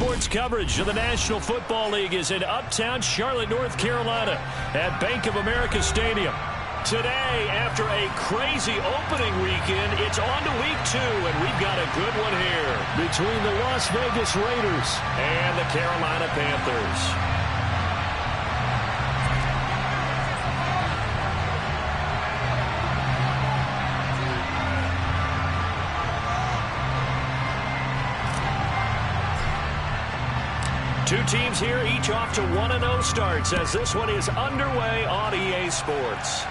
Sports coverage of the National Football League is in uptown Charlotte, North Carolina at Bank of America Stadium. Today, after a crazy opening weekend, it's on to week 2, and we've got a good one here between the Las Vegas Raiders and the Carolina Panthers. Two teams here, each off to 1-0 starts as this one is underway on EA Sports.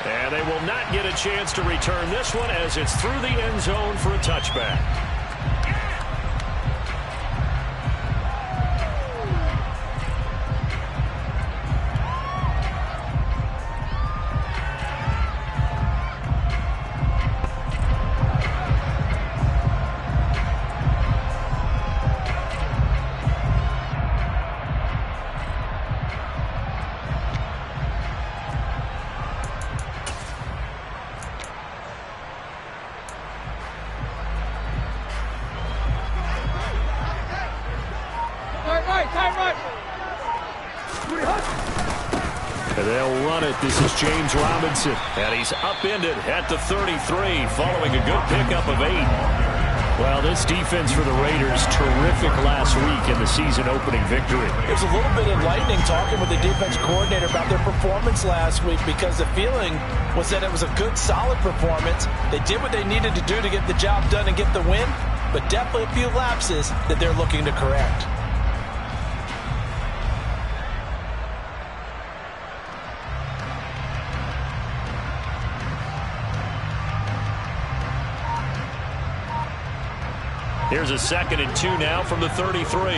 And they will not get a chance to return this one as it's through the end zone for a touchback. And they'll run it. This is James Robinson. And he's upended at the 33 following a good pickup of 8. Well, this defense for the Raiders, terrific last week in the season opening victory. It was a little bit enlightening talking with the defense coordinator about their performance last week because the feeling was that it was a good, solid performance. They did what they needed to do to get the job done and get the win, but definitely a few lapses that they're looking to correct. Here's a 2nd and 2 now from the 33.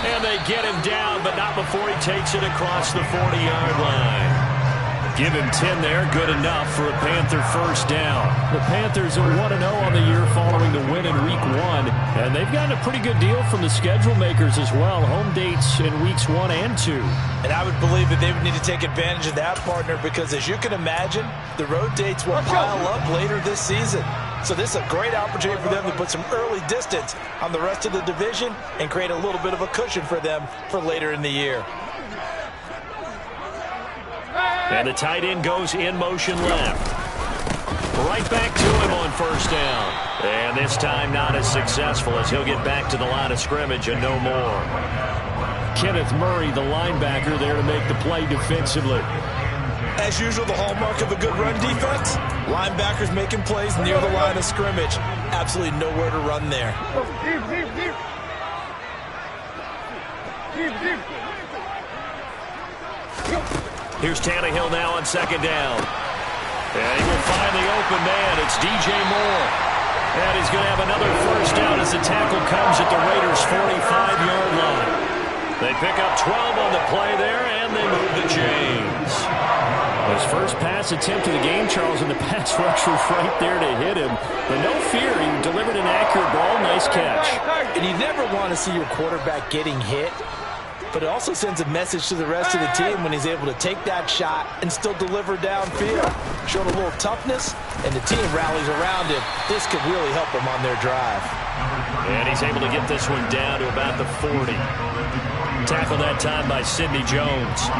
And they get him down, but not before he takes it across the 40-yard line. Give him 10 there, good enough for a Panther first down. The Panthers are 1-0 on the year following the win in Week 1, and they've gotten a pretty good deal from the schedule makers as well. Home dates in Weeks 1 and 2. And I would believe that they would need to take advantage of that, partner, because as you can imagine, the road dates will pile up later this season. So this is a great opportunity for them to put some early distance on the rest of the division and create a little bit of a cushion for them for later in the year. And the tight end goes in motion left. Right back to him on first down. And this time not as successful as he'll get back to the line of scrimmage and no more. Kenneth Murray, the linebacker, there to make the play defensively. As usual, the hallmark of a good run defense, linebackers making plays near the line of scrimmage. Absolutely nowhere to run there. Here's Tannehill now on 2nd down. And he will find the open man. It's DJ Moore. And he's going to have another first down as the tackle comes at the Raiders' 45-yard line. They pick up 12 on the play there, and they move the chains. His first pass attempt of the game, Charles, and the pass rush was right there to hit him. But no fear, he delivered an accurate ball. Nice catch. And you never want to see your quarterback getting hit. But it also sends a message to the rest of the team when he's able to take that shot and still deliver downfield. Showing a little toughness, and the team rallies around him. This could really help them on their drive. And he's able to get this one down to about the 40. Tackled that time by Sidney Jones.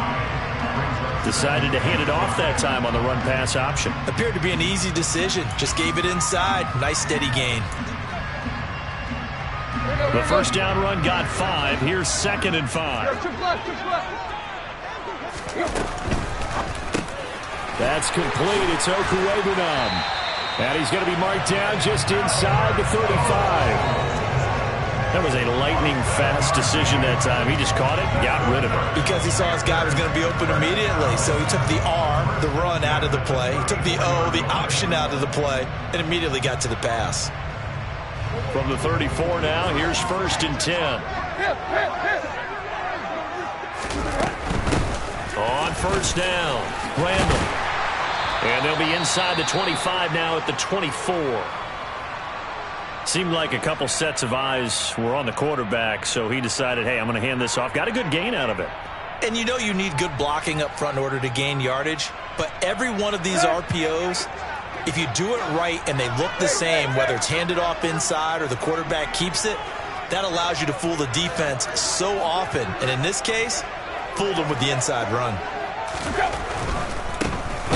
Decided to hand it off that time on the run-pass option. Appeared to be an easy decision. Just gave it inside. Nice steady gain. The first down run got 5. Here's 2nd and 5. That's complete. It's Okuwebunam. And he's going to be marked down just inside the 35. That was a lightning-fast decision that time. He just caught it and got rid of it. Because he saw his guy was going to be open immediately. So he took the R, the run, out of the play. He took the O, the option, out of the play, and immediately got to the pass. From the 34 now, here's 1st and 10. On first down, Randall. And they'll be inside the 25 now at the 24. Seemed like a couple sets of eyes were on the quarterback, so he decided, hey, I'm going to hand this off. Got a good gain out of it. And you know you need good blocking up front in order to gain yardage. But every one of these RPOs, if you do it right and they look the same, whether it's handed off inside or the quarterback keeps it, that allows you to fool the defense so often. And in this case, fooled them with the inside run.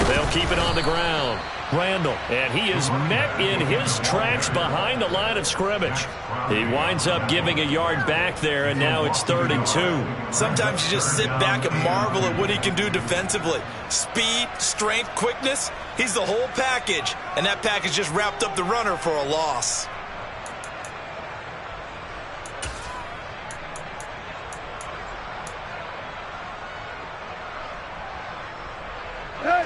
They'll keep it on the ground. Randall, and he is met in his tracks behind the line of scrimmage. He winds up giving a yard back there, and now it's 3rd and 2. Sometimes you just sit back and marvel at what he can do defensively. Speed, strength, quickness, he's the whole package. And that package just wrapped up the runner for a loss.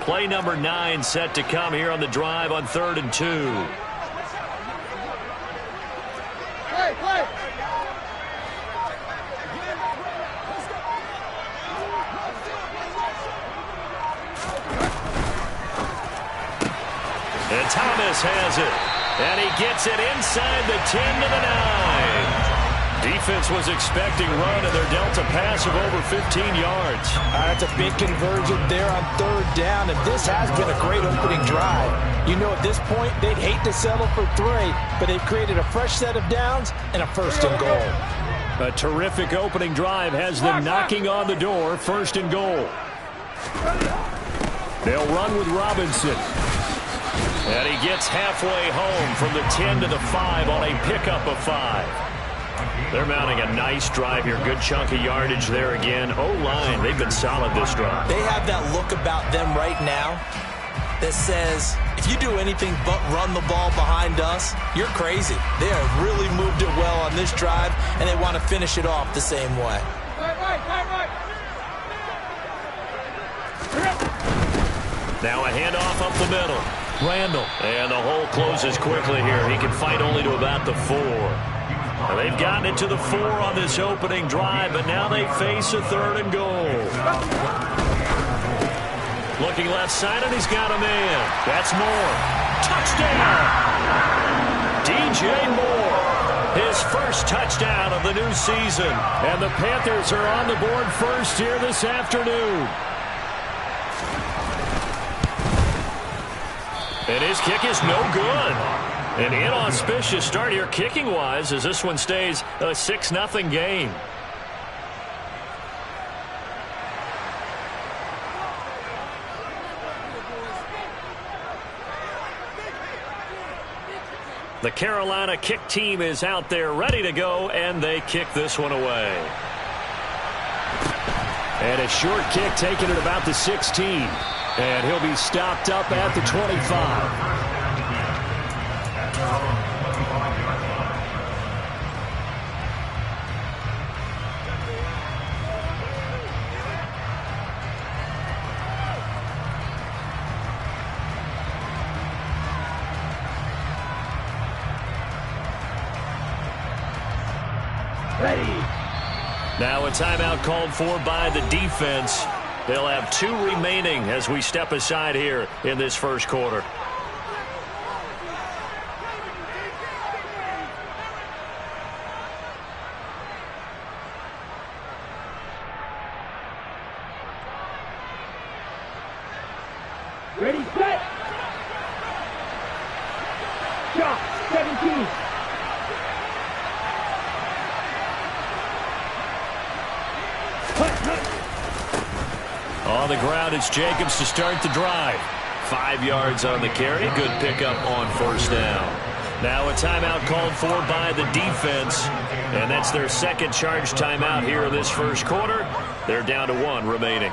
Play number 9 set to come here on the drive on 3rd and 2. Play. And Thomas has it. And he gets it inside the 10 to the 9. Defense was expecting run, and they're dealt a pass of over 15 yards. That's a big conversion there on 3rd down, and this has been a great opening drive. You know, at this point, they'd hate to settle for 3, but they've created a fresh set of downs and a 1st and goal. A terrific opening drive has them knocking on the door, 1st and goal. They'll run with Robinson. And he gets halfway home from the 10 to the 5 on a pickup of 5. They're mounting a nice drive here. Good chunk of yardage there again. O-line, they've been solid this drive. They have that look about them right now that says, if you do anything but run the ball behind us, you're crazy. They have really moved it well on this drive, and they want to finish it off the same way. Right. Now a handoff up the middle. Randall. And the hole closes quickly here. He can fight only to about the 4. Well, they've gotten it to the 4 on this opening drive, but now they face a 3rd and goal. Looking left side, and he's got a man. That's Moore. Touchdown! DJ Moore. His first touchdown of the new season. And the Panthers are on the board first here this afternoon. And his kick is no good. An inauspicious start here kicking-wise as this one stays a 6-0 game. The Carolina kick team is out there ready to go, and they kick this one away. And a short kick taken at about the 16. And he'll be stopped up at the 25. Now a timeout called for by the defense. They'll have 2 remaining as we step aside here in this first quarter. Ready, set. Shot, 17. On the ground, it's Jacobs to start the drive. 5 yards on the carry. Good pickup on 1st down. Now a timeout called for by the defense. And that's their second charge timeout here in this first quarter. They're down to 1 remaining.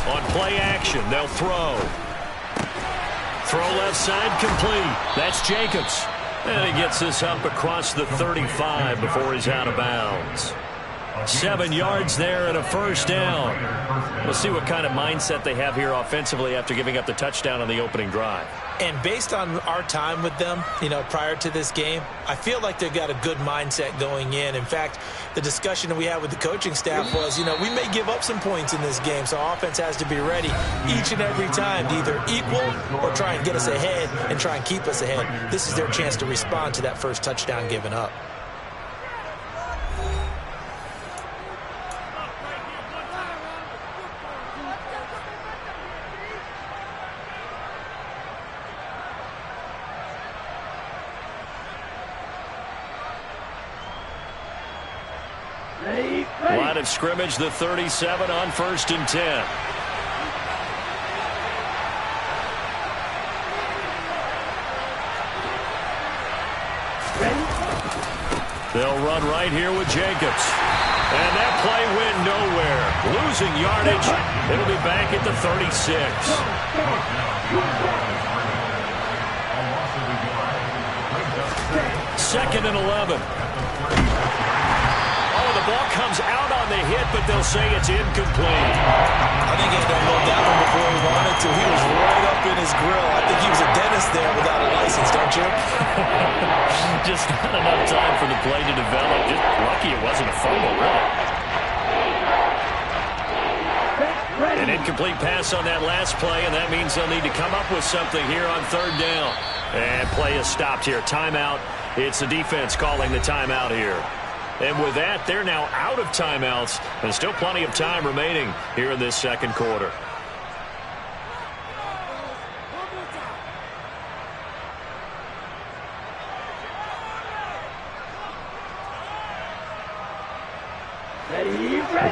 On play action, they'll throw. Throw left side complete. That's Jacobs. And he gets this up across the 35 before he's out of bounds. 7 yards there and a first down. We'll see what kind of mindset they have here offensively after giving up the touchdown on the opening drive. And based on our time with them, prior to this game, I feel like they've got a good mindset going in. In fact, the discussion that we had with the coaching staff was, we may give up some points in this game, so offense has to be ready each and every time to either equal or try and get us ahead and try and keep us ahead. This is their chance to respond to that first touchdown given up. Line of scrimmage, the 37 on 1st and 10. They'll run right here with Jacobs. And that play went nowhere. Losing yardage. It'll be back at the 36. Second and 11. The ball comes out on the hit, but they'll say it's incomplete. I think he had to unload that one before he wanted to. He was right up in his grill. I think he was a dentist there without a license, don't you? Just not enough time for the play to develop. Just lucky it wasn't a fumble, really. An incomplete pass on that last play, and that means they'll need to come up with something here on 3rd down. And play is stopped here. Timeout. It's the defense calling the timeout here. And with that, they're now out of timeouts, and still plenty of time remaining here in this second quarter.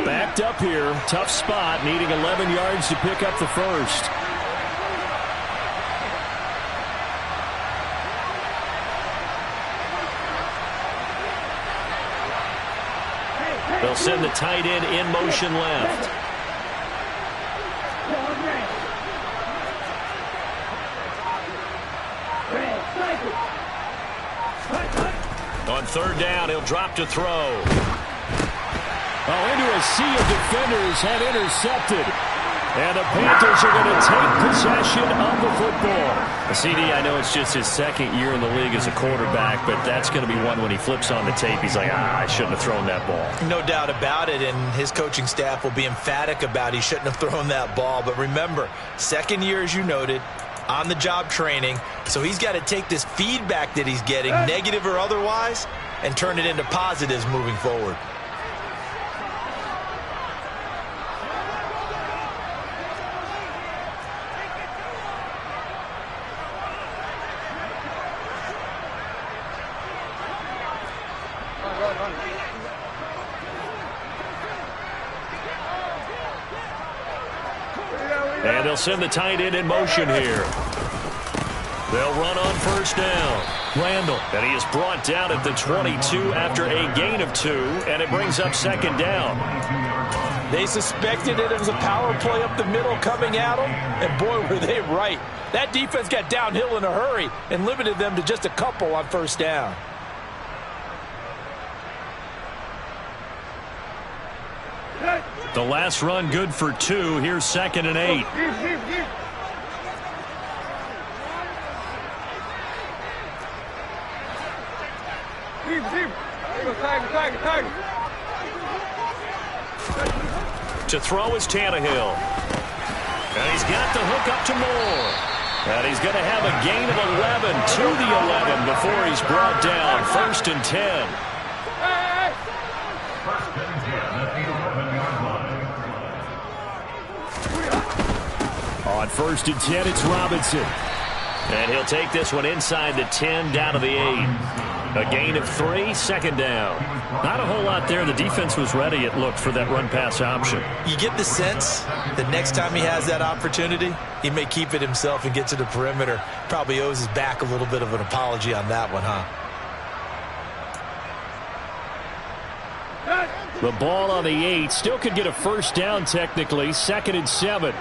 Backed up here, tough spot, needing 11 yards to pick up the first. They'll send the tight end in motion left. On 3rd down, he'll drop to throw. Oh, into a sea of defenders, and intercepted. And the Panthers are going to take possession of the football. CD, I know it's just his 2nd year in the league as a quarterback, but that's going to be one when he flips on the tape. He's like, I shouldn't have thrown that ball. No doubt about it, and his coaching staff will be emphatic about he shouldn't have thrown that ball. But remember, 2nd year, as you noted, on-the-job training, so he's got to take this feedback that he's getting, negative or otherwise, and turn it into positives moving forward. And they'll send the tight end in motion here. They'll run on 1st down. Randall. And he is brought down at the 22 after a gain of 2, and it brings up 2nd down. They suspected it was a power play up the middle coming at them, and boy, were they right. That defense got downhill in a hurry and limited them to just a couple on 1st down. The last run good for 2. Here's 2nd and 8. To throw is Tannehill. And he's got the hook up to Moore. And he's going to have a gain of 11 to the 11 before he's brought down. 1st and 10. On 1st and 10, it's Robinson. And he'll take this one inside the 10, down to the 8. A gain of 3, 2nd down. Not a whole lot there. The defense was ready, it looked, for that run-pass option. You get the sense that next time he has that opportunity, he may keep it himself and get to the perimeter. Probably owes his back a little bit of an apology on that one, huh? The ball on the 8. Still could get a 1st down technically. 2nd and 7.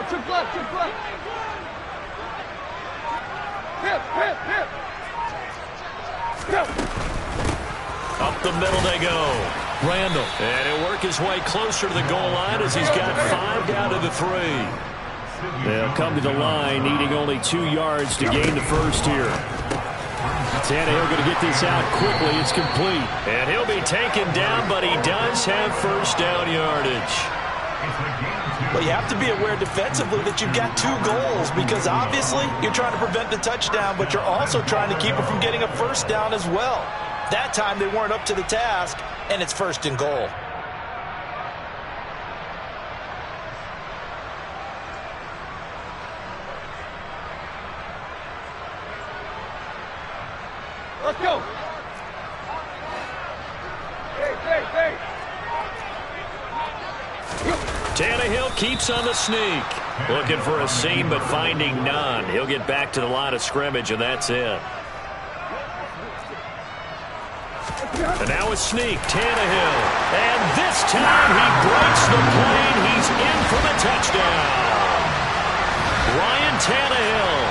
Chip left, chip left. Hip, hip, hip. Go. Up the middle they go. Randall. And he'll work his way closer to the goal line as he's got 5 down to the 3. They'll come to the line needing only 2 yards to gain the first here. Tannehill going to get this out quickly. It's complete. And he'll be taken down, but he does have first down yardage. Well, you have to be aware defensively that you've got 2 goals because obviously you're trying to prevent the touchdown, but you're also trying to keep it from getting a first down as well. That time they weren't up to the task, and it's first and goal. Let's go. Hey. Tannehill keeps on the sneak. Looking for a seam, but finding none. He'll get back to the line of scrimmage, and that's it. And now a sneak, Tannehill. And this time he breaks the plane. He's in for the touchdown. Ryan Tannehill,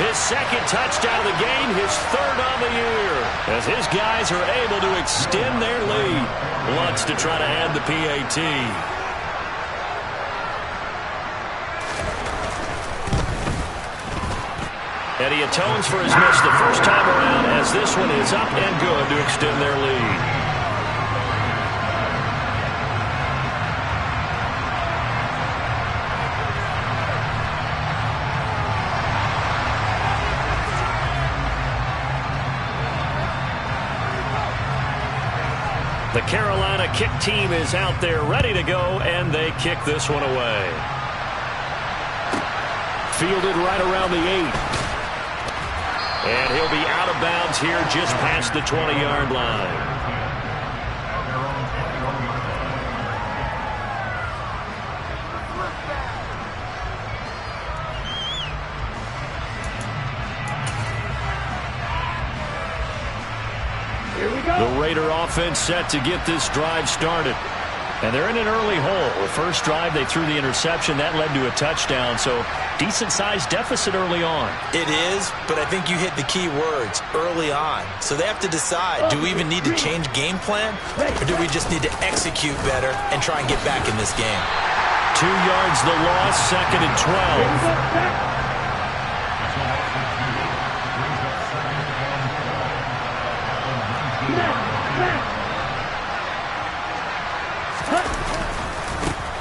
his 2nd touchdown of the game, his 3rd on the year. As his guys are able to extend their lead. Wants to try to add the PAT. And he atones for his miss the first time around as this one is up and good to extend their lead. The Carolina kick team is out there ready to go, and they kick this one away. Fielded right around the 8. And he'll be out of bounds here just past the 20-yard line. Here we go. The Raider offense set to get this drive started. And they're in an early hole. The first drive, they threw the interception. That led to a touchdown. So decent-sized deficit early on. It is, but I think you hit the key words, early on. So they have to decide, do we even need to change game plan? Or do we just need to execute better and try and get back in this game? 2 yards the loss, 2nd and 12.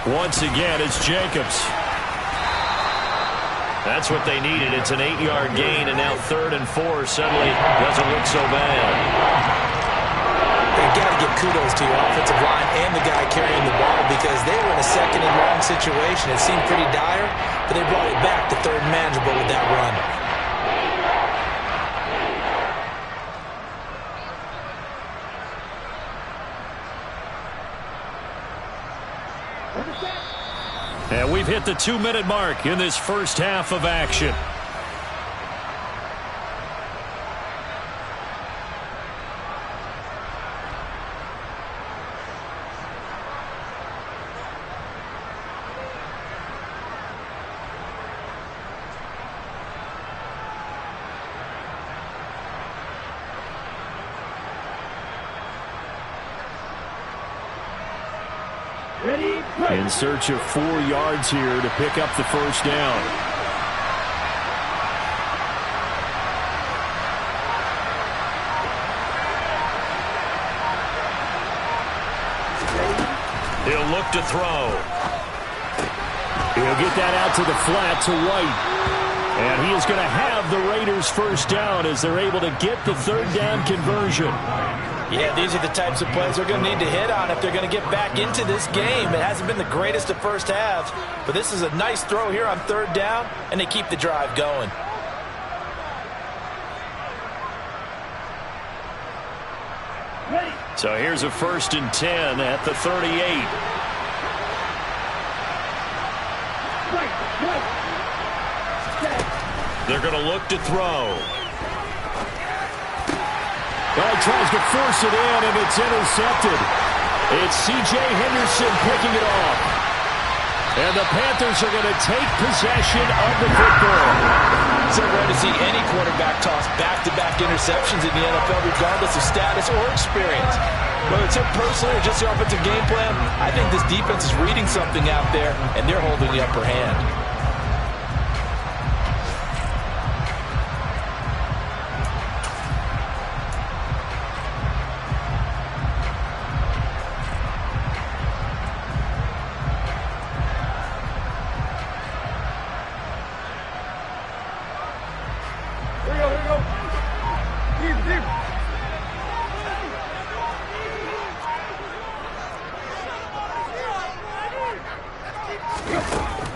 Once again, it's Jacobs. That's what they needed. It's an 8-yard gain, and now 3rd and 4 suddenly doesn't look so bad. You've got to give kudos to your offensive line and the guy carrying the ball because they were in a 2nd and long situation. It seemed pretty dire, but they brought it back to 3rd and manageable with that run. And we've hit the 2-minute mark in this first half of action. In search of 4 yards here to pick up the first down. He'll look to throw. He'll get that out to the flat to White. And he is going to have the Raiders first down as they're able to get the 3rd down conversion. Yeah, these are the types of plays they're going to need to hit on if they're going to get back into this game. It hasn't been the greatest of first halves, but this is a nice throw here on 3rd down, and they keep the drive going. So here's a 1st and 10 at the 38. They're going to look to throw. Well, he tries to force it in, and it's intercepted. It's C.J. Henderson picking it off. And the Panthers are going to take possession of the football. It's so rare to see any quarterback toss back-to-back interceptions in the NFL, regardless of status or experience. Whether it's him personally or just the offensive game plan, I think this defense is reading something out there, and they're holding the upper hand.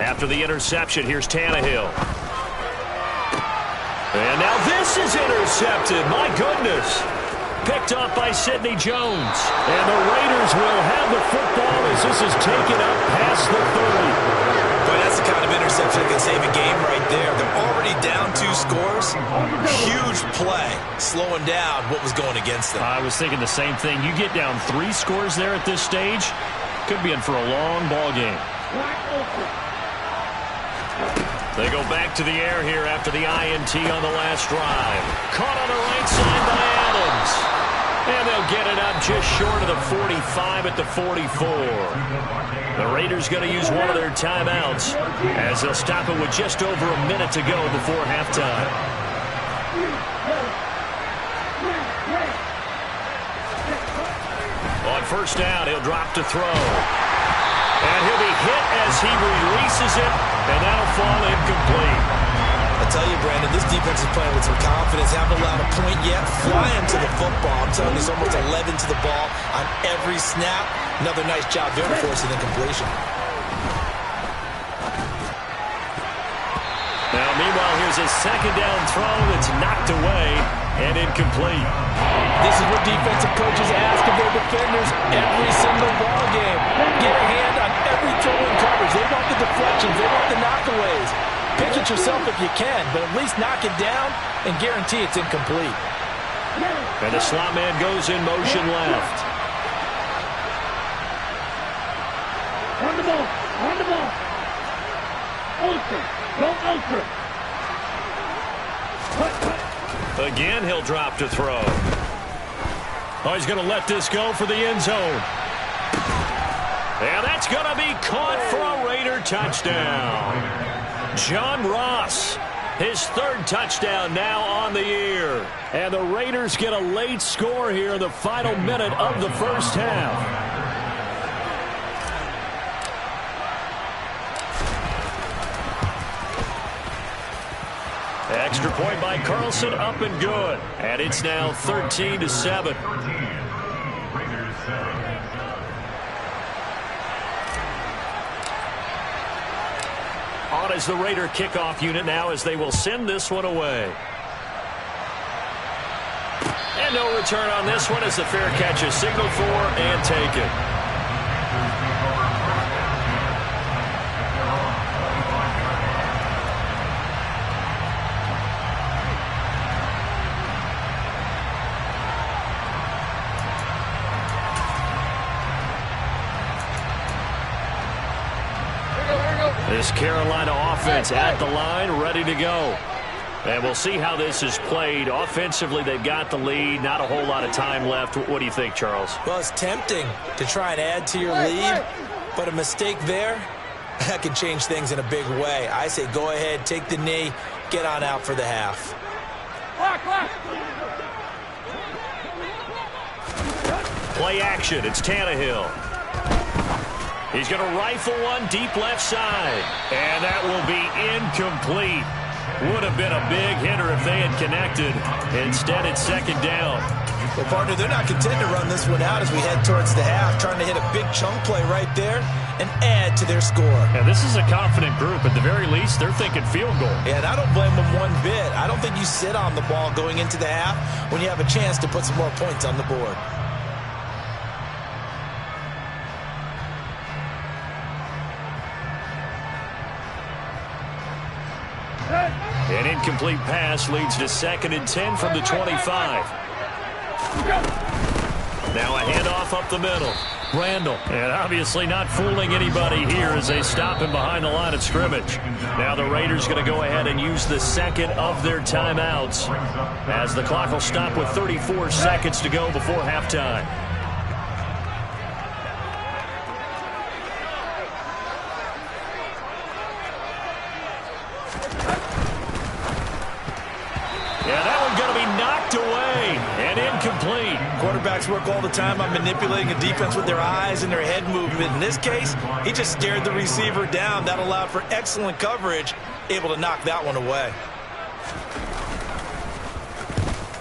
After the interception, here's Tannehill. And now this is intercepted. My goodness. Picked up by Sidney Jones. And the Raiders will have the football as this is taken up past the 30. Boy, that's the kind of interception that can save a game right there. They're already down 2 scores. Huge play, slowing down what was going against them. I was thinking the same thing. You get down 3 scores there at this stage, could be in for a long ball game. They go back to the air here after the INT on the last drive. Caught on the right side by Adams. And they'll get it up just short of the 45 at the 44. The Raiders going to use one of their timeouts as they'll stop it with just over a minute to go before halftime. On first down, he'll drop to throw. And he'll be hit as he releases it, and that'll fall incomplete. I tell you, Brandon, this defense is playing with some confidence. Haven't allowed a point yet. Flying to the football. I'm telling you, it's almost 11 to the ball on every snap. Another nice job there to force an incompletion. Now, meanwhile, here's a second down throw that's knocked away and incomplete. This is what defensive coaches ask of their defenders every single ball game. Get a hand on every throw in coverage. They want the deflections. They want the knockaways. Pitch it yourself if you can, but at least knock it down and guarantee it's incomplete. And the slot man goes in motion left. On the ball. On the ball. Ultra. Go ultra. Again, he'll drop to throw. Oh, he's going to let this go for the end zone. And that's going to be caught for a Raider touchdown. John Ross, his 3rd touchdown now on the year. And the Raiders get a late score here in the final minute of the first half. Extra point by Carlson, up and good. And it's now 13-7. On is the Raider kickoff unit now as they will send this one away. And no return on this one as the fair catch is signaled for and taken. This Carolina offense at the line, ready to go. And we'll see how this is played. Offensively, they've got the lead. Not a whole lot of time left. What do you think, Charles? Well, it's tempting to try and add to your lead, but a mistake there, that can change things in a big way. I say go ahead, take the knee, get on out for the half. Play action. It's Tannehill. He's going to rifle one deep left side. And that will be incomplete. Would have been a big hitter if they had connected. Instead, it's second down. Well, partner, they're not content to run this one out as we head towards the half, trying to hit a big chunk play right there and add to their score. And this is a confident group. At the very least, they're thinking field goal. And I don't blame them one bit. I don't think you sit on the ball going into the half when you have a chance to put some more points on the board. An incomplete pass leads to 2nd and 10 from the 25. Now a handoff up the middle. Randall. And obviously not fooling anybody here as they stop him behind the line of scrimmage. Now the Raiders going to go ahead and use the second of their timeouts as the clock will stop with 34 seconds to go before halftime. Yeah, that one going to be knocked away and incomplete. Quarterbacks work all the time on manipulating a defense with their eyes and their head movement. In this case, he just stared the receiver down. That allowed for excellent coverage, able to knock that one away.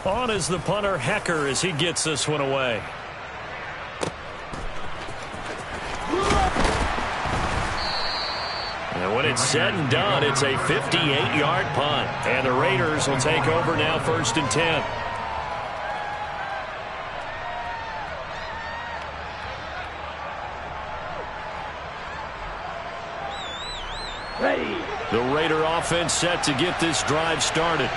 On is the punter, Hecker, as he gets this one away. And when it's said and done, it's a 58-yard punt. And the Raiders will take over now, 1st and 10. Ready. The Raider offense set to get this drive started.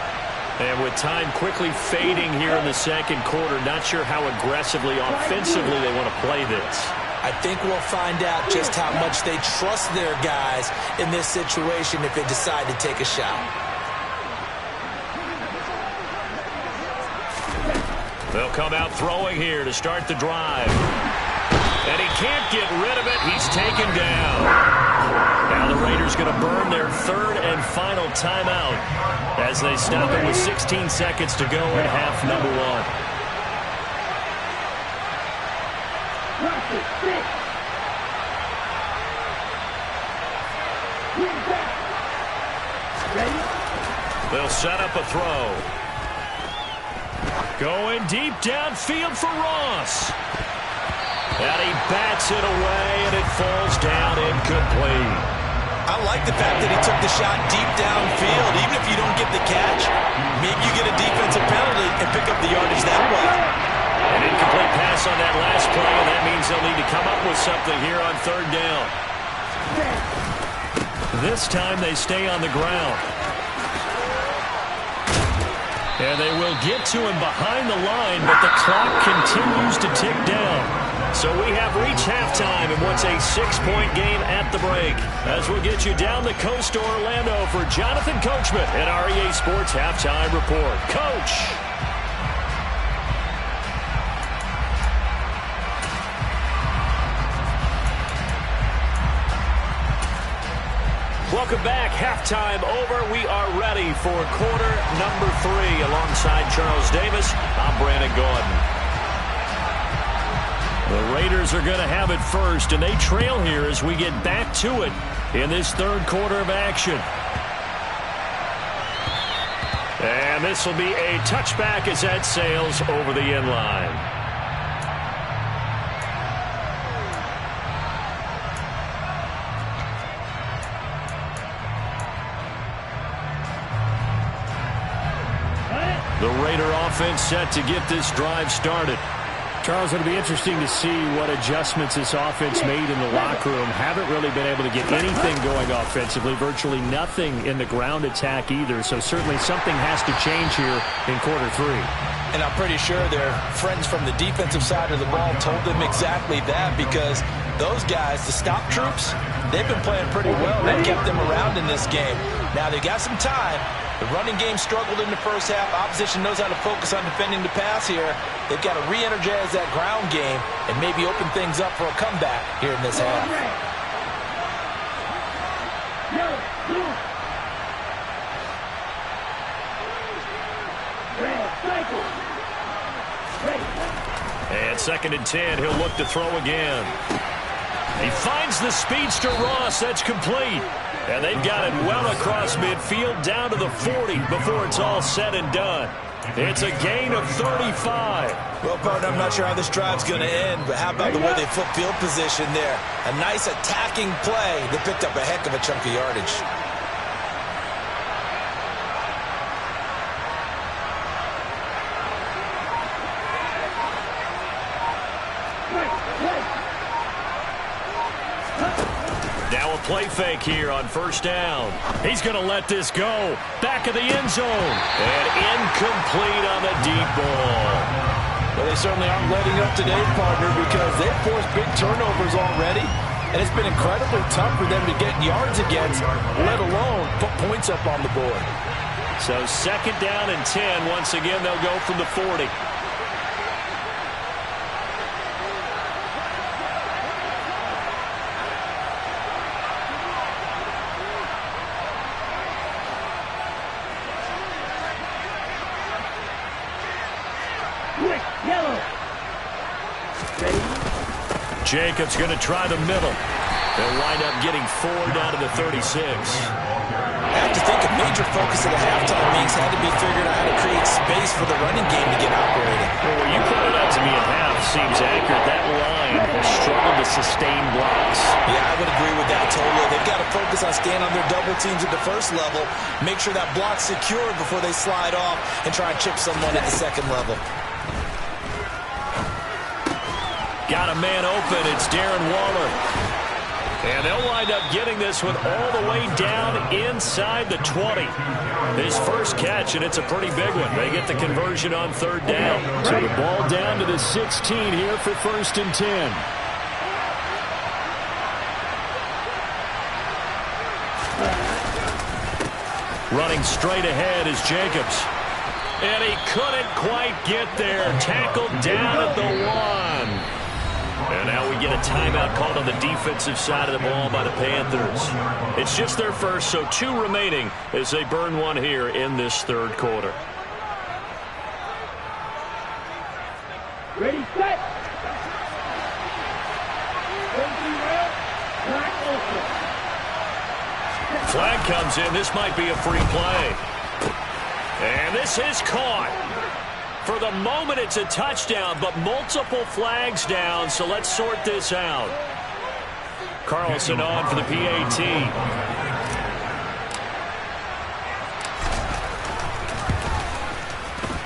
And with time quickly fading here in the second quarter, not sure how aggressively, offensively they want to play this. I think we'll find out just how much they trust their guys in this situation if they decide to take a shot. They'll come out throwing here to start the drive. And he can't get rid of it. He's taken down. Now the Raiders going to burn their third and final timeout as they stop it with 16 seconds to go in half number one. They'll set up a throw. Going deep downfield for Ross. And he bats it away, and it falls down incomplete. I like the fact that he took the shot deep downfield. Even if you don't get the catch, maybe you get a defensive penalty and pick up the yardage that way. An incomplete pass on that last play, and that means they'll need to come up with something here on 3rd down. This time they stay on the ground. And they will get to him behind the line, but the clock continues to tick down. So we have reached halftime in what's a 6-point game at the break. As we'll get you down the coast to Orlando for Jonathan Coachman at REA Sports Halftime Report. Coach! Welcome back. Halftime over. We are ready for quarter number 3. Alongside Charles Davis, I'm Brandon Gordon. The Raiders are going to have it first, and they trail here as we get back to it in this third quarter of action. And this will be a touchback as that sails over the end line. The Raider offense set to get this drive started. Charles, it'll be interesting to see what adjustments this offense made in the locker room. Haven't really been able to get anything going offensively, virtually nothing in the ground attack either. So certainly something has to change here in quarter 3. And I'm pretty sure their friends from the defensive side of the ball told them exactly that, because those guys, the stop troops, they've been playing pretty well. They've kept them around in this game. Now they got some time. The running game struggled in the first half. Opposition knows how to focus on defending the pass here. They've got to re-energize that ground game and maybe open things up for a comeback here in this half. And 2nd and 10, he'll look to throw again. He finds the speedster Ross. That's complete. And they've got it well across midfield down to the 40 before it's all said and done. It's a gain of 35. Well, partner, I'm not sure how this drive's going to end, but how about the way they flip field position there? A nice attacking play that picked up a heck of a chunk of yardage. Now a play fake here on 1st down. He's going to let this go. Back of the end zone. And incomplete on the deep ball. Well, they certainly aren't letting up today, partner, because they've forced big turnovers already, and it's been incredibly tough for them to get yards against, let alone put points up on the board. So 2nd down and 10. Once again, they'll go from the 40. Jacobs going to try the middle. They'll wind up getting 4 down to the 36. I have to think a major focus of the halftime meetings had to be figured out how to create space for the running game to get operating. Well, what you pointed out to me at half seems accurate. That line has struggled to sustain blocks. Yeah, I would agree with that totally. They've got to focus on staying on their double teams at the first level, make sure that block's secure before they slide off and try and chip someone at the second level. Got a man open. It's Darren Waller. And they'll wind up getting this one all the way down inside the 20. His first catch, and it's a pretty big one. They get the conversion on 3rd down. So the ball down to the 16 here for 1st and 10. Running straight ahead is Jacobs. And he couldn't quite get there. Tackled down at the 1. And now we get a timeout called on the defensive side of the ball by the Panthers. It's just their first, so 2 remaining as they burn one here in this 3rd quarter. Ready, set. Flag comes in. This might be a free play. And this is caught. For the moment, it's a touchdown, but multiple flags down, so let's sort this out. Carlson on for the PAT.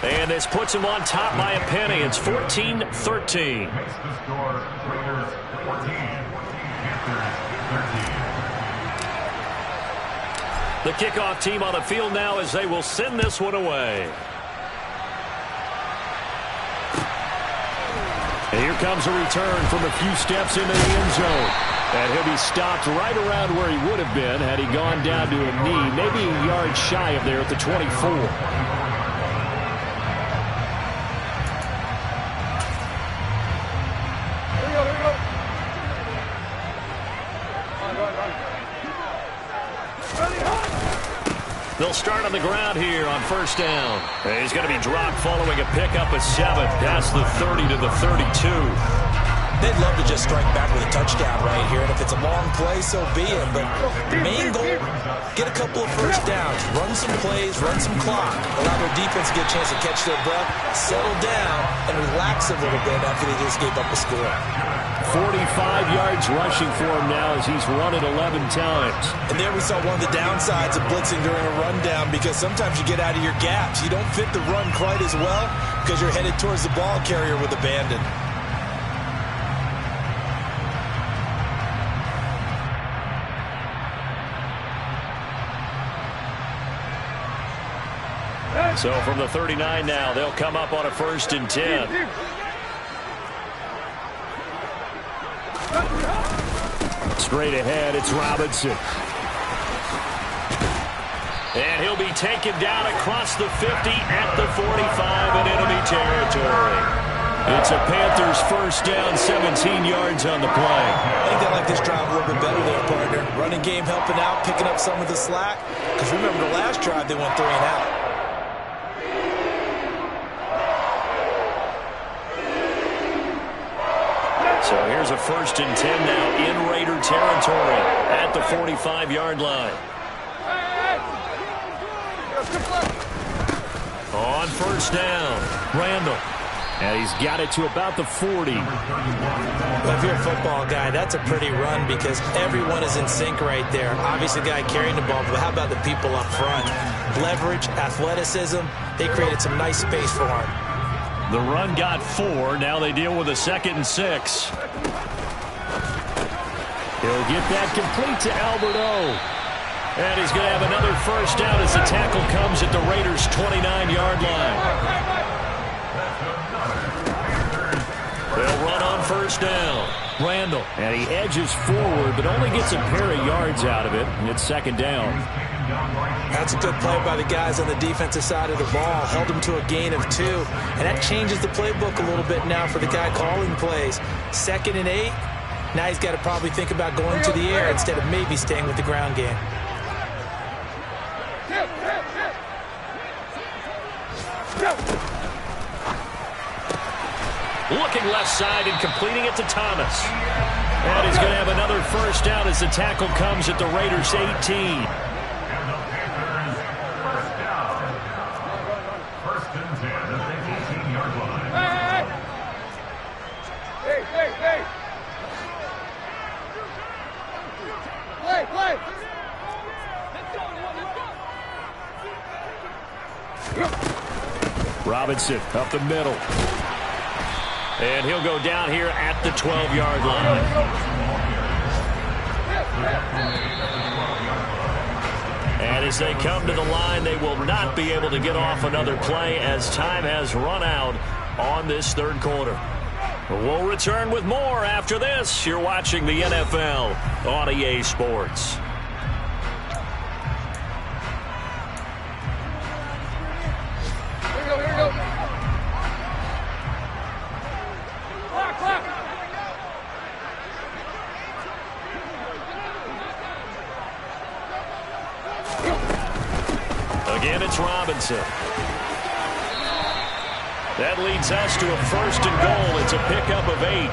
And this puts him on top by a penny. It's 14-13. The kickoff team on the field now as they will send this one away. And here comes a return from a few steps into the end zone. And he'll be stopped right around where he would have been had he gone down to a knee, maybe a yard shy of there at the 24. They'll start on the ground here on 1st down. And he's going to be dropped following a pickup of 7 past the 30 to the 32. They'd love to just strike back with a touchdown right here, and if it's a long play, so be it. But the main goal, get a couple of 1st downs, run some plays, run some clock, allow their defense to get a chance to catch their breath, settle down, and relax a little bit after they just gave up a score. 45 yards rushing for him now as he's run it 11 times. And there we saw one of the downsides of blitzing during a rundown, because sometimes you get out of your gaps. You don't fit the run quite as well because you're headed towards the ball carrier with abandon. So from the 39 now, they'll come up on a 1st and 10. Straight ahead, it's Robinson. And he'll be taken down across the 50 at the 45 in enemy territory. It's a Panthers 1st down, 17 yards on the play. I think they like this drive a little bit better there, partner. Running game helping out, picking up some of the slack. Because remember the last drive, they went 3 and out. So here's a 1st and 10 now in Raider territory at the 45-yard line. On 1st down, Randall. And he's got it to about the 40. Well, if you're a football guy, that's a pretty run because everyone is in sync right there. Obviously, the guy carrying the ball, but how about the people up front? Leverage, athleticism, they created some nice space for him. The run got 4. Now they deal with a 2nd and 6. He'll get that complete to Albert O. And he's going to have another 1st down as the tackle comes at the Raiders' 29-yard line. first down. Randall. And he edges forward, but only gets a pair of yards out of it, and it's second down. That's a good play by the guys on the defensive side of the ball. Held him to a gain of 2. And that changes the playbook a little bit now for the guy calling plays. 2nd and 8. Now he's got to probably think about going to the air instead of maybe staying with the ground game. Looking left side and completing it to Thomas. And he's going to have another first down as the tackle comes at the Raiders' 18. Robinson up the middle. And he'll go down here at the 12-yard line. And as they come to the line, they will not be able to get off another play as time has run out on this third quarter. We'll return with more after this. You're watching the NFL on EA Sports. Again, it's Robinson. That leads us to a first and goal. It's a pickup of 8.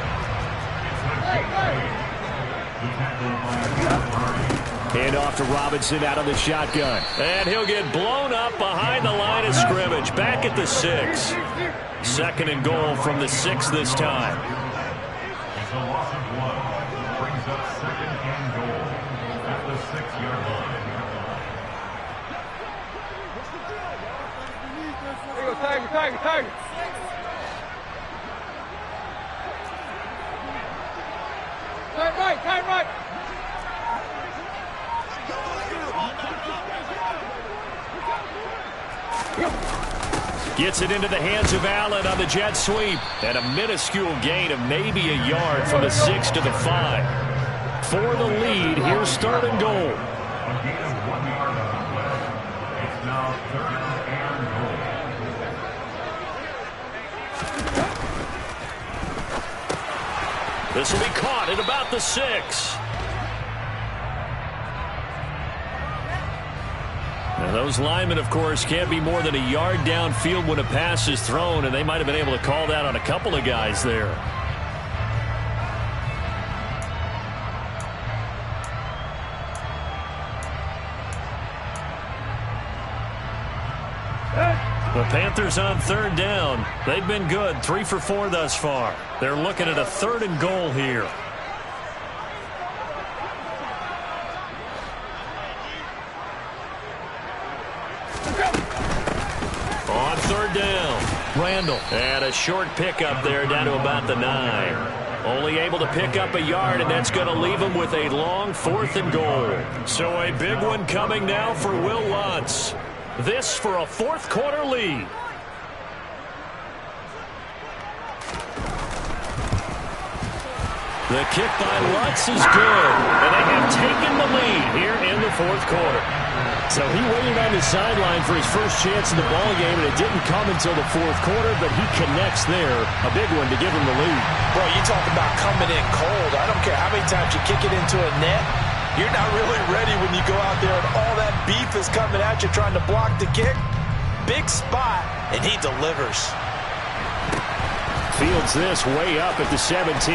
Hand off to Robinson out of the shotgun. And he'll get blown up behind the line of scrimmage. Back at the 6. 2nd and goal from the 6 this time. The loss of 1 brings up 2nd and goal at the 6-yard line. Tiger. Time right. Gets it into the hands of Allen on the jet sweep. And a minuscule gain of maybe a yard from the 6 to the 5. For the lead, here's 3rd and goal. A gain of 1 yard on the play. It's now 3rd and goal. This will be caught at about the 6. Now those linemen, of course, can't be more than a yard downfield when a pass is thrown, and they might have been able to call that on a couple of guys there. The Panthers on 3rd down. They've been good, 3 for 4 thus far. They're looking at a 3rd and goal here. On 3rd down, Randall. And a short pickup there down to about the 9. Only able to pick up a yard, and that's going to leave him with a long 4th and goal. So a big one coming now for Will Lutz. This for a 4th quarter lead. The kick by Lutz is good, and they have taken the lead here in the 4th quarter. So he waited on the sideline for his first chance in the ballgame, and it didn't come until the 4th quarter, but he connects there. A big one to give him the lead. Bro, you talk about coming in cold. I don't care how many times you kick it into a net. You're not really ready when you go out there and all that beef is coming at you trying to block the kick. Big spot, and he delivers. Fields this way up at the 17.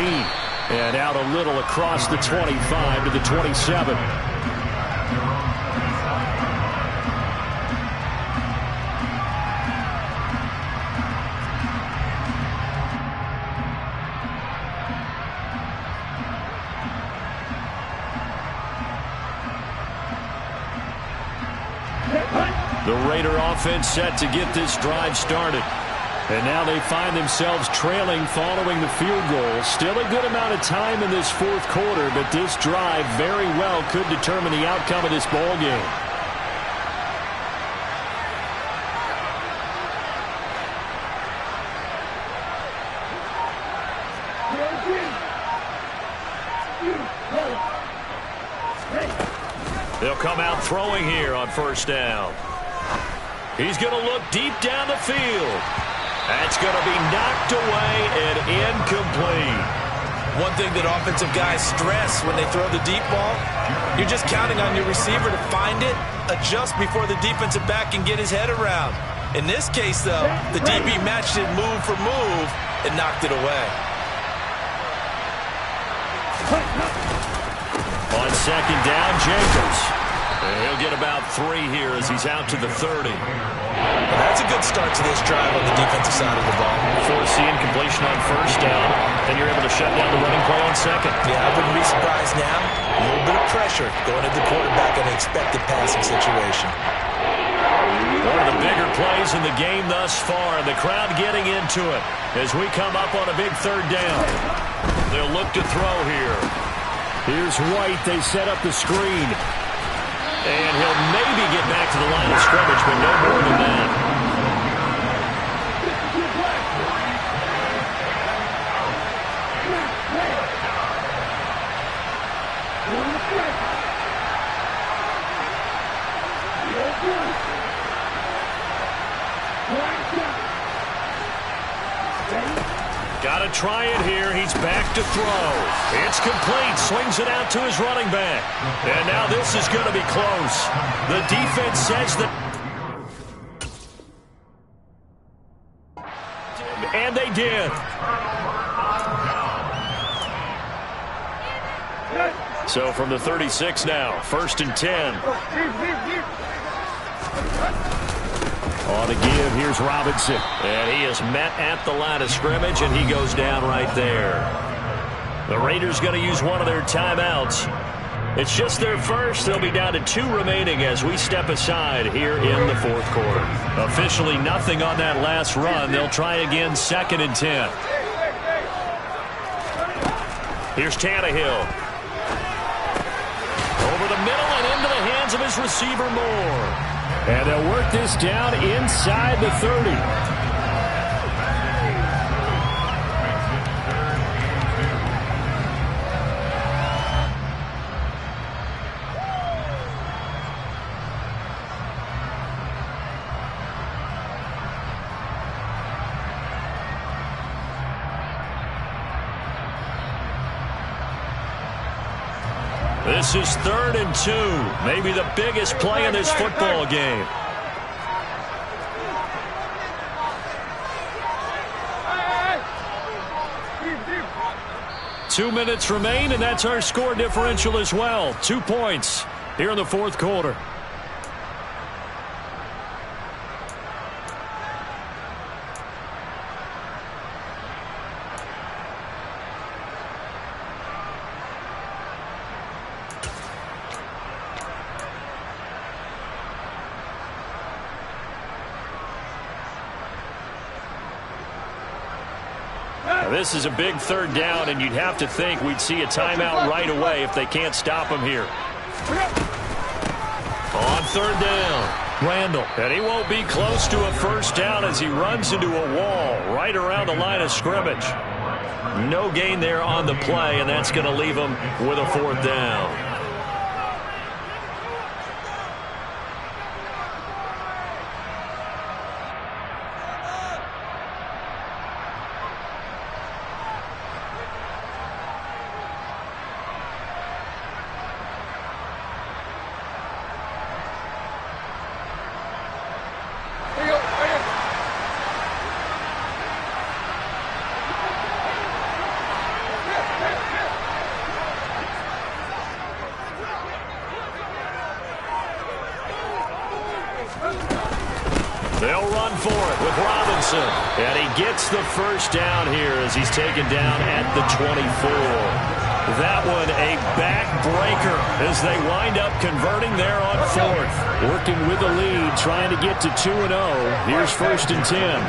And out a little across the 25 to the 27. The Raider offense set to get this drive started. And now they find themselves trailing following the field goal. Still a good amount of time in this 4th quarter, but this drive very well could determine the outcome of this ball game. They'll come out throwing here on first down. He's going to look deep down the field. That's going to be knocked away and incomplete. One thing that offensive guys stress when they throw the deep ball, you're just counting on your receiver to find it, adjust before the defensive back can get his head around. In this case, though, the DB matched it move for move and knocked it away. On second down, Jacobs. And he'll get about 3 here as he's out to the 30. Well, that's a good start to this drive on the defensive side of the ball. Force the incompletion on first down, then you're able to shut down the running play on second. Yeah, I wouldn't be surprised now. A little bit of pressure going at the quarterback in an expected passing situation. One of the bigger plays in the game thus far, and the crowd getting into it as we come up on a big third down. They'll look to throw here. Here's White. They set up the screen. And he'll maybe get back to the line of scrimmage, but no more than that. Got to try it here. He's back to throw. It's complete. Swings it out to his running back. And now this is going to be close. The defense says that. And they did. So from the 36 now, 1st and 10. On the give, here's Robinson. And he is met at the line of scrimmage, and he goes down right there. The Raiders going to use one of their timeouts. It's just their first. They'll be down to 2 remaining as we step aside here in the 4th quarter. Officially nothing on that last run. They'll try again 2nd and 10. Here's Tannehill. Over the middle and into the hands of his receiver Moore. And they'll work this down inside the 30. This is 3rd and 2. Maybe the biggest play in this football game. Two minutes remain, and that's our score differential as well. 2 points here in the 4th quarter. This is a big 3rd down, and you'd have to think we'd see a timeout right away if they can't stop him here. On 3rd down, Randall. And he won't be close to a 1st down as he runs into a wall right around the line of scrimmage. No gain there on the play, and that's going to leave him with a 4th down. They'll run for it with Robinson. And he gets the 1st down here as he's taken down at the 24. That one a backbreaker as they wind up converting there on 4th. Working with the lead, trying to get to 2-0. Here's 1st and 10.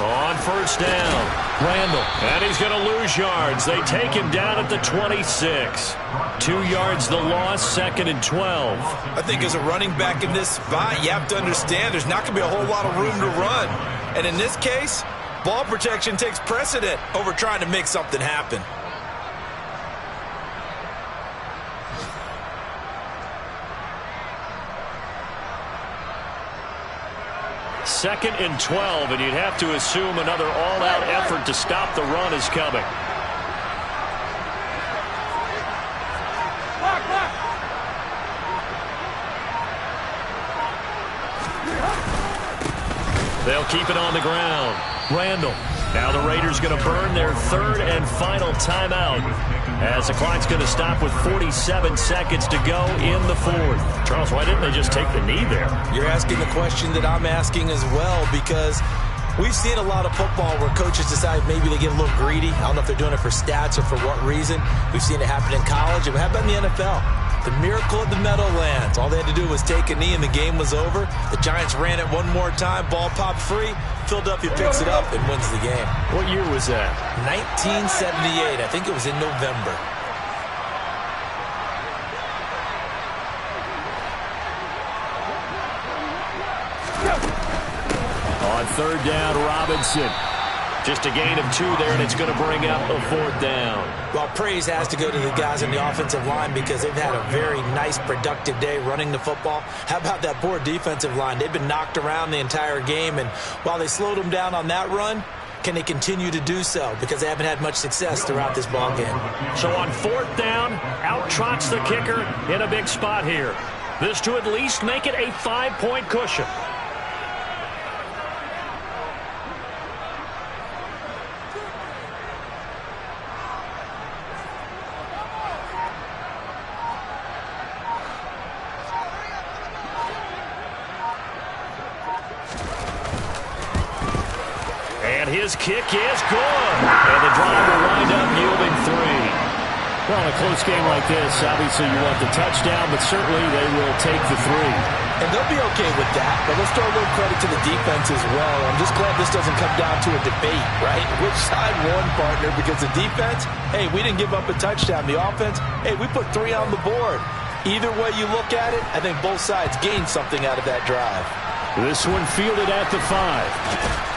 On 1st down. Randall, and he's going to lose yards. They take him down at the 26. 2 yards the loss, 2nd and 12. I think as a running back in this spot, you have to understand there's not going to be a whole lot of room to run. And in this case, ball protection takes precedent over trying to make something happen. Second and 12, and you'd have to assume another all-out effort to stop the run is coming. They'll keep it on the ground. Randall. Now the Raiders going to burn their 3rd and final timeout as the clock's going to stop with 47 seconds to go in the 4th. Charles, why didn't they just take the knee there? You're asking the question that I'm asking as well, because we've seen a lot of football where coaches decide maybe they get a little greedy. I don't know if they're doing it for stats or for what reason. We've seen it happen in college. And how about in the NFL? The miracle of the Meadowlands. All they had to do was take a knee and the game was over. The Giants ran it one more time. Ball popped free. Philadelphia picks it up and wins the game. What year was that? 1978. I think it was in November. On 3rd down, Robinson. Just a gain of 2 there, and it's going to bring up a 4th down. Well, praise has to go to the guys on the offensive line because they've had a very nice, productive day running the football. How about that poor defensive line? They've been knocked around the entire game, and while they slowed them down on that run, can they continue to do so? Because they haven't had much success throughout this ball game. So on 4th down, out trots the kicker in a big spot here. This to at least make it a 5-point cushion. His kick is good. And the drive will wind up yielding 3. Well, in a close game like this, obviously you want the touchdown, but certainly they will take the 3. And they'll be okay with that, but let's throw a little credit to the defense as well. I'm just glad this doesn't come down to a debate, right? Which side won, partner? Because the defense, hey, we didn't give up a touchdown. The offense, hey, we put 3 on the board. Either way you look at it, I think both sides gained something out of that drive. This one fielded at the 5.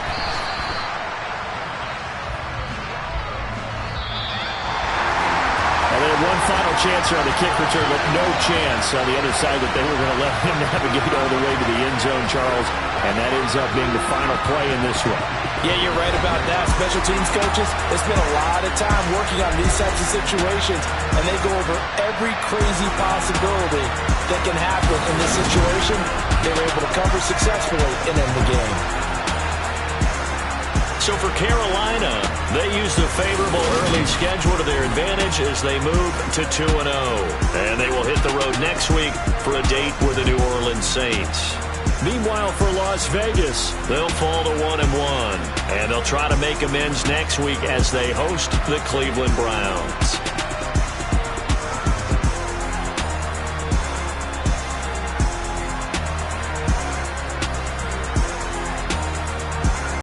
They had one final chance here on the kick return, but no chance on the other side that they were going to let him navigate all the way to the end zone, Charles. And that ends up being the final play in this one. Yeah, you're right about that. Special teams coaches, they spend a lot of time working on these types of situations, and they go over every crazy possibility that can happen in this situation. They were able to cover successfully and end the game. So for Carolina, they use the favorable early schedule to their advantage as they move to 2-0. And they will hit the road next week for a date with the New Orleans Saints. Meanwhile, for Las Vegas, they'll fall to 1-1. And they'll try to make amends next week as they host the Cleveland Browns.